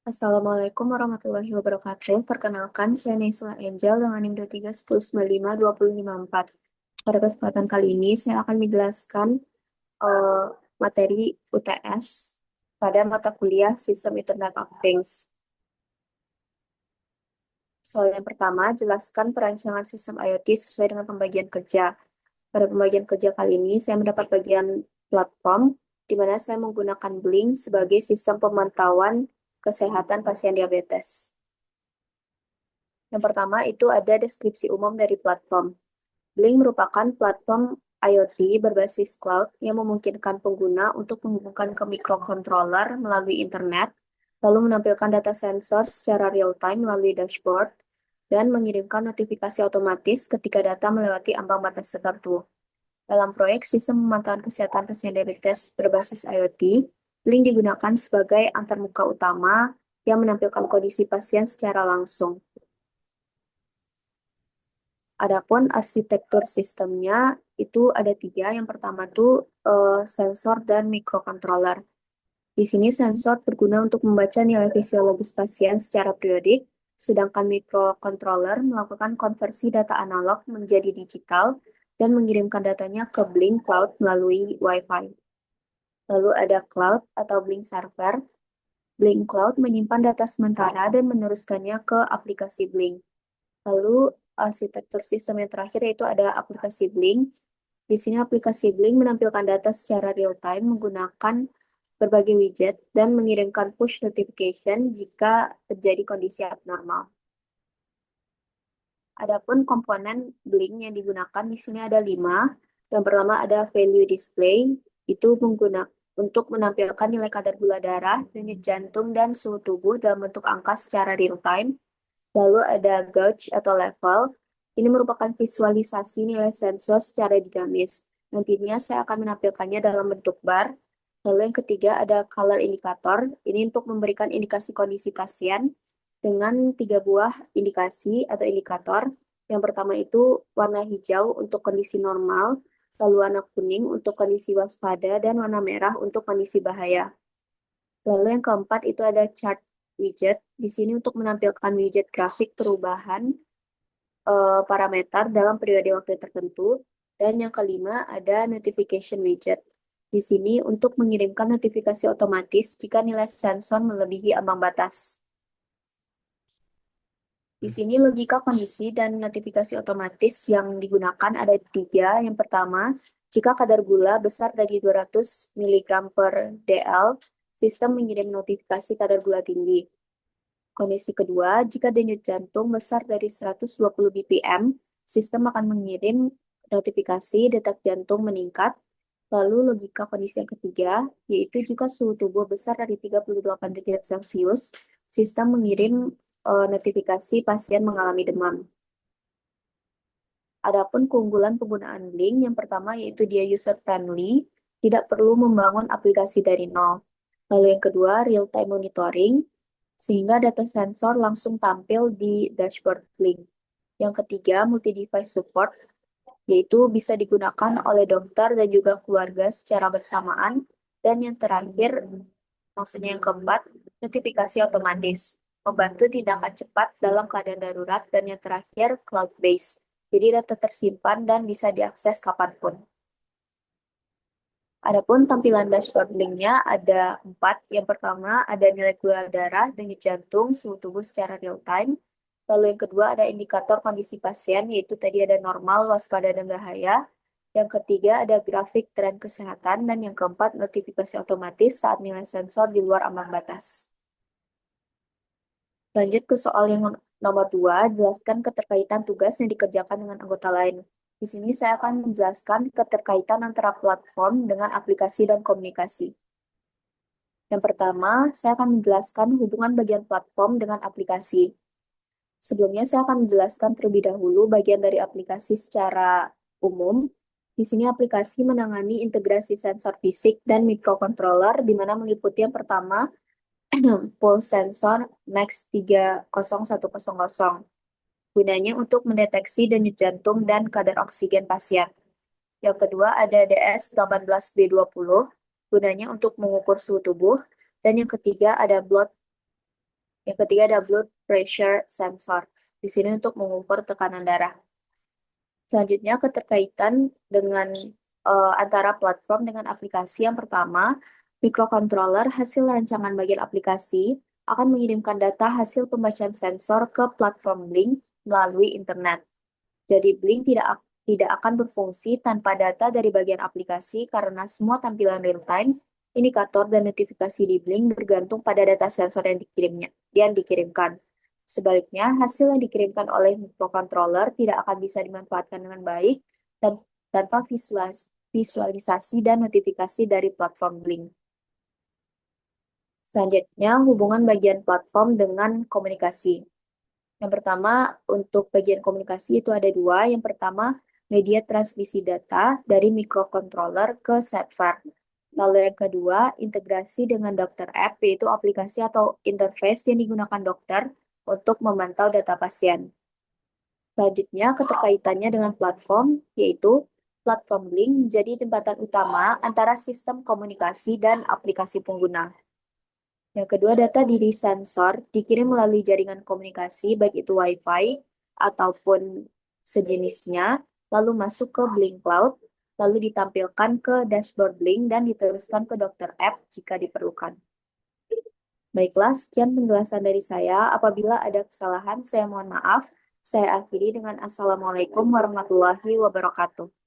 Assalamualaikum warahmatullahi wabarakatuh. Perkenalkan, saya Naisla Angel dengan NIM 2310952054. Pada kesempatan kali ini, saya akan menjelaskan materi UTS pada mata kuliah Sistem Internet of Things. Soal yang pertama, jelaskan perancangan sistem IoT sesuai dengan pembagian kerja. Pada pembagian kerja kali ini, saya mendapat bagian platform, di mana saya menggunakan Blink sebagai sistem pemantauan kesehatan pasien diabetes. Yang pertama itu ada deskripsi umum dari platform. Blink merupakan platform IoT berbasis cloud yang memungkinkan pengguna untuk menghubungkan ke microcontroller melalui internet, lalu menampilkan data sensor secara real-time melalui dashboard, dan mengirimkan notifikasi otomatis ketika data melewati ambang batas tertentu. Dalam proyek sistem pemantauan kesehatan pasien diabetes berbasis IoT, Blink digunakan sebagai antarmuka utama yang menampilkan kondisi pasien secara langsung. Adapun arsitektur sistemnya itu ada tiga. Yang pertama tuh sensor dan microcontroller. Di sini sensor berguna untuk membaca nilai fisiologis pasien secara periodik, sedangkan microcontroller melakukan konversi data analog menjadi digital dan mengirimkan datanya ke Blink Cloud melalui Wi-Fi. Lalu ada cloud atau Blink Server. Blink Cloud menyimpan data sementara dan meneruskannya ke aplikasi Blink. Lalu arsitektur sistem yang terakhir yaitu ada aplikasi Blink. Di sini aplikasi Blink menampilkan data secara real-time menggunakan berbagai widget dan mengirimkan push notification jika terjadi kondisi abnormal. Adapun komponen Blink yang digunakan di sini ada 5. Yang pertama ada value display, itu untuk menampilkan nilai kadar gula darah, denyut jantung, dan suhu tubuh dalam bentuk angka secara real-time. Lalu ada gauge atau level. Ini merupakan visualisasi nilai sensor secara dinamis. Nantinya saya akan menampilkannya dalam bentuk bar. Lalu yang ketiga ada color indicator. Ini untuk memberikan indikasi kondisi pasien dengan 3 buah indikasi atau indikator. Yang pertama itu warna hijau untuk kondisi normal, lalu warna kuning untuk kondisi waspada, dan warna merah untuk kondisi bahaya. Lalu yang keempat itu ada chart widget. Di sini untuk menampilkan widget grafik perubahan parameter dalam periode waktu tertentu. Dan yang kelima ada notification widget. Di sini untuk mengirimkan notifikasi otomatis jika nilai sensor melebihi ambang batas. Di sini logika kondisi dan notifikasi otomatis yang digunakan ada 3. Yang pertama, jika kadar gula besar dari 200 mg per dl, sistem mengirim notifikasi kadar gula tinggi. Kondisi kedua, jika denyut jantung besar dari 120 bpm, sistem akan mengirim notifikasi detak jantung meningkat. Lalu logika kondisi yang ketiga, yaitu jika suhu tubuh besar dari 38 derajat Celcius, sistem mengirim notifikasi pasien mengalami demam. Adapun keunggulan penggunaan Blink, yang pertama yaitu dia user-friendly, tidak perlu membangun aplikasi dari nol. Lalu yang kedua, real-time monitoring, sehingga data sensor langsung tampil di dashboard Blink. Yang ketiga, multi-device support, yaitu bisa digunakan oleh dokter dan juga keluarga secara bersamaan. Dan yang terakhir, maksudnya yang keempat, notifikasi otomatis, membantu tindakan cepat dalam keadaan darurat. Dan yang terakhir, cloud-based, jadi data tersimpan dan bisa diakses kapanpun. Adapun tampilan dashboard Blink-nya ada 4. Yang pertama ada nilai gula darah, denyut jantung, suhu tubuh secara real-time. Lalu yang kedua ada indikator kondisi pasien, yaitu tadi ada normal, waspada, dan bahaya. Yang ketiga ada grafik tren kesehatan. Dan yang keempat notifikasi otomatis saat nilai sensor di luar ambang batas. Lanjut ke soal yang nomor 2, jelaskan keterkaitan tugas yang dikerjakan dengan anggota lain. Di sini saya akan menjelaskan keterkaitan antara platform dengan aplikasi dan komunikasi. Yang pertama, saya akan menjelaskan hubungan bagian platform dengan aplikasi. Sebelumnya saya akan menjelaskan terlebih dahulu bagian dari aplikasi secara umum. Di sini aplikasi menangani integrasi sensor fisik dan microcontroller, di mana meliputi yang pertama, pulse sensor Max 30100. Gunanya untuk mendeteksi denyut jantung dan kadar oksigen pasien. Yang kedua ada DS18B20, gunanya untuk mengukur suhu tubuh. Dan yang ketiga ada blood pressure sensor. Di sini untuk mengukur tekanan darah. Selanjutnya keterkaitan dengan antara platform dengan aplikasi. Yang pertama, microcontroller hasil rancangan bagian aplikasi akan mengirimkan data hasil pembacaan sensor ke platform Blink melalui internet. Jadi Blink tidak akan berfungsi tanpa data dari bagian aplikasi karena semua tampilan real-time, indikator, dan notifikasi di Blink bergantung pada data sensor yang dikirimkan. Sebaliknya, hasil yang dikirimkan oleh microcontroller tidak akan bisa dimanfaatkan dengan baik tanpa visualisasi dan notifikasi dari platform Blink. Selanjutnya, hubungan bagian platform dengan komunikasi. Yang pertama, untuk bagian komunikasi itu ada dua. Yang pertama, media transmisi data dari microcontroller ke server. Lalu yang kedua, integrasi dengan dokter app, yaitu aplikasi atau interface yang digunakan dokter untuk memantau data pasien. Selanjutnya, keterkaitannya dengan platform, yaitu platform Blink menjadi jembatan utama antara sistem komunikasi dan aplikasi pengguna. Yang kedua, data dari sensor dikirim melalui jaringan komunikasi, baik itu Wi-Fi ataupun sejenisnya, lalu masuk ke Blink Cloud, lalu ditampilkan ke dashboard Blink dan diteruskan ke dokter app jika diperlukan. Baiklah, sekian penjelasan dari saya. Apabila ada kesalahan, saya mohon maaf. Saya akhiri dengan Assalamualaikum warahmatullahi wabarakatuh.